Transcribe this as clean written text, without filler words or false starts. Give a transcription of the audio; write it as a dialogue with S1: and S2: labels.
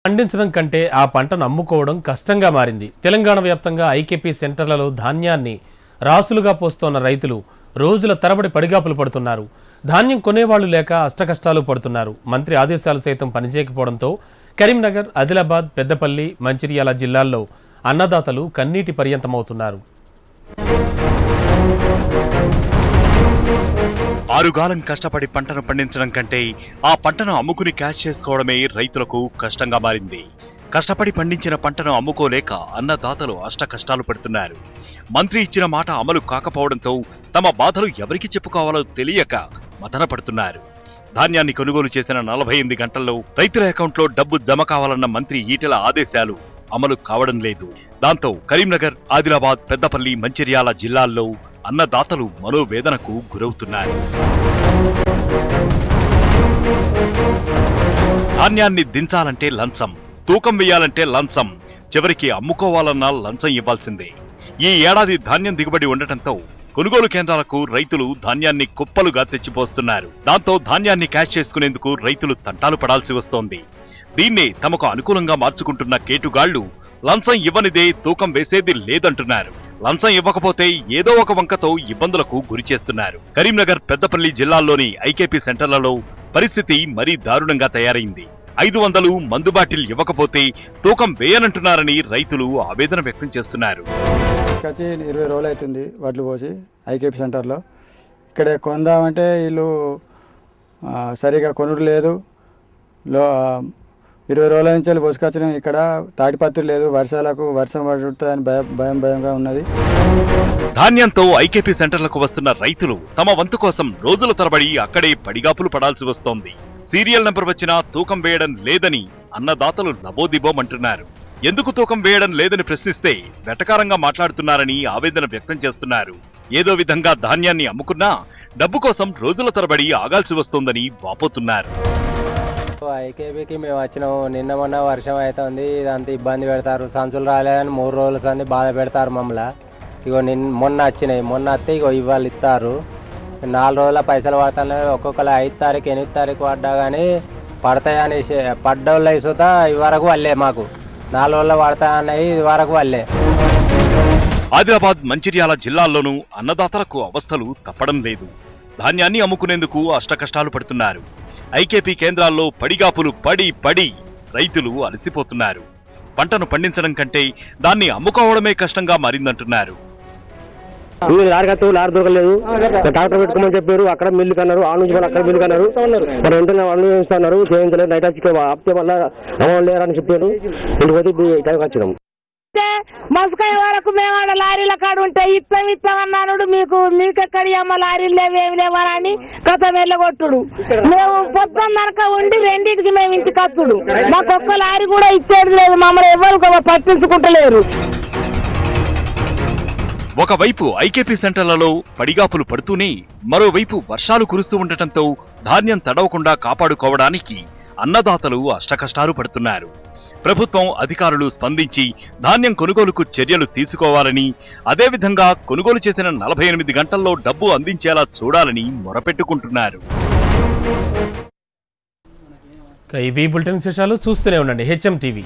S1: పండించడం కంటే ఆ పంటను అమ్ముకోవడం కష్టంగా మారింది. తెలంగాణ వ్యాప్తంగా ఐకేపీ సెంటర్లలో ధాన్యాన్ని రాసులుగా పోస్తోన్న రైతులు రోజుల తరబడి పడిగాపులు పడుతున్నారు. ధాన్యం కొనేవాళ్లు లేక అష్టకష్టాలు పడుతున్నారు. మంత్రి ఆదేశాలు సైతం పనిచేయకపోవడంతో కరీంనగర్, ఆదిలాబాద్, పెద్దపల్లి, మంచిర్యాల జిల్లాల్లో అన్నదాతలు కన్నీటి పర్యంతమవుతున్నారు.
S2: ఆరుగాలం కష్టపడి పంటను పండించడం కంటే ఆ పంటను అమ్ముకుని క్యాష్ చేసుకోవడమే రైతులకు కష్టంగా మారింది. కష్టపడి పండించిన పంటను అమ్ముకోలేక అన్నదాతలు అష్టకష్టాలు పడుతున్నారు. మంత్రి ఇచ్చిన మాట అమలు కాకపోవడంతో తమ బాధలు ఎవరికి చెప్పుకోవాలో తెలియక మదన పడుతున్నారు. ధాన్యాన్ని కొనుగోలు చేసిన 48 గంటల్లో రైతుల అకౌంట్లో డబ్బు జమ కావాలన్న మంత్రి ఈటెల ఆదేశాలు అమలు కావడం లేదు. దాంతో కరీంనగర్, ఆదిలాబాద్, పెద్దపల్లి, మంచిర్యాల జిల్లాల్లో అన్నదాతలు మనోవేదనకు గురవుతున్నారు. ధాన్యాన్ని దించాలంటే లంచం, తూకం వేయాలంటే లంచం, చివరికి అమ్ముకోవాలన్నా లంచం ఇవ్వాల్సిందే. ఈ ఏడాది ధాన్యం దిగుబడి ఉండటంతో కొనుగోలు కేంద్రాలకు రైతులు ధాన్యాన్ని కుప్పలుగా తెచ్చిపోస్తున్నారు. దాంతో ధాన్యాన్ని క్యాష్ చేసుకునేందుకు రైతులు తంటాలు పడాల్సి వస్తోంది. దీన్నే తమకు అనుకూలంగా మార్చుకుంటున్న కేటుగాళ్లు లంచం ఇవ్వనిదే తూకం వేసేది లేదంటున్నారు. లంచం ఇవ్వకపోతే ఏదో ఒక వంకతో ఇబ్బందులకు గురిచేస్తున్నారు. కరీంనగర్, పెద్దపల్లి జిల్లాల్లోని ఐకేపీ సెంటర్లలో పరిస్థితి మరీ దారుణంగా తయారైంది. 500 మందు బాటిల్ ఇవ్వకపోతే తూకం వేయనంటున్నారని రైతులు ఆవేదన వ్యక్తం చేస్తున్నారు.
S3: 20 రోజులు అవుతుంది వడ్లు పోసి ఐకేపీ సెంటర్లో. ఇక్కడ కొందామంటే వీళ్ళు సరిగా కొనుడు లేదు. 20 రోజుల నుంచి పోసుకొచ్చినాం. ఇక్కడ తాడిపత్రి లేదు, వర్షం పడుతుందని భయంగా ఉన్నది.
S2: ధాన్యంతో ఐకేపీ సెంటర్లకు వస్తున్న రైతులు తమ వంతు కోసం రోజుల తరబడి అక్కడే పడిగాపులు పడాల్సి వస్తోంది. సీరియల్ నెంబర్ వచ్చినా తూకం వేయడం లేదని అన్నదాతలు లబోదిబోమంటున్నారు. ఎందుకు తూకం వేయడం లేదని ప్రశ్నిస్తే వెటకారంగా మాట్లాడుతున్నారని ఆవేదన వ్యక్తం చేస్తున్నారు. ఏదో విధంగా ధాన్యాన్ని అమ్ముకున్నా డబ్బు కోసం రోజుల తరబడి ఆగాల్సి వస్తోందని వాపోతున్నారు.
S4: ఐకేపీకి మేము వచ్చినాము. నిన్న మొన్న వర్షం అవుతుంది, ఇదంతా ఇబ్బంది పెడతారు. సంచులు రాలేదని 3 రోజుల సంది బాధ పెడతారు మమ్మల్ని. ఇగో మొన్న వచ్చినాయి, మొన్న వస్తే ఇగో ఇవాళ ఇస్తారు. 4 రోజుల పైసలు పడతాయి. ఒక్కొక్కరు 5 తారీఖు 8 తారీఖు పడ్డా కానీ పడతాయని పడ్డోళ్ళు ఇసుతా ఇవరకు వల్లే. మాకు 4 రోజుల్లో పడతాయన్నాయి, ఇది వరకు వల్లే.
S2: ఆదిలాబాద్, మంచిర్యాల జిల్లాల్లోనూ అన్నదాతలకు అవస్థలు తప్పడం లేదు. ధాన్యాన్ని అమ్ముకునేందుకు అష్టకష్టాలు పడుతున్నారు. ఐకేపీ కేంద్రాల్లో పడిగాపులు పడి రైతులు అలసిపోతున్నారు. పంటను పండించడం కంటే దాన్ని అమ్ముకోవడమే కష్టంగా మారిందంటున్నారు.
S5: లారీ దొరకలేదు, ట్రాక్టర్ పెట్టుకోమని చెప్పారు. అక్కడ మిల్లు కన్నారు, ఆ నుంచి అక్కడ మిల్లు కన్నారు. మరి వెంటనే వాళ్ళు చేస్తున్నారు, చేయించలేదు. నైట్ వచ్చి ఆపితే వల్ల అమలు లేరని చెప్పారు. ఇంటికి పోతే టైంకి వచ్చినాం.
S6: మసుకాయ వరకు మేము ఆడ లారీల కాడు ఉంటే ఇస్తామన్నాడు. మీకెక్కడి అమ్మ లారీలు లేవేమి లేవని కథ వెళ్ళగొట్టుడు. మేము పొద్దున్నరక ఉండి 2ంటికి మేము ఇంటికి వస్తుడు. మాకు ఒక్క లారీ కూడా ఇచ్చేది లేదు. మమ్మల్ని ఎవరు పట్టించుకుంటలేరు.
S2: ఒకవైపు ఐకేపీ సెంటర్లలో పడిగాపులు పడుతూనే మరోవైపు వర్షాలు కురుస్తూ ఉండటంతో ధాన్యం తడవకుండా కాపాడుకోవడానికి అన్నదాతలు అష్టకష్టాలు పడుతున్నారు. ప్రభుత్వం, అధికారులు స్పందించి ధాన్యం కొనుగోలుకు చర్యలు తీసుకోవాలని, అదేవిధంగా కొనుగోలు చేసిన 48 గంటల్లో డబ్బు అందించేలా చూడాలని మొరపెట్టుకుంటున్నారు.
S1: ఇవి బులెటిన్ విశేషాలు. చూస్తూనే ఉండండి HM TV.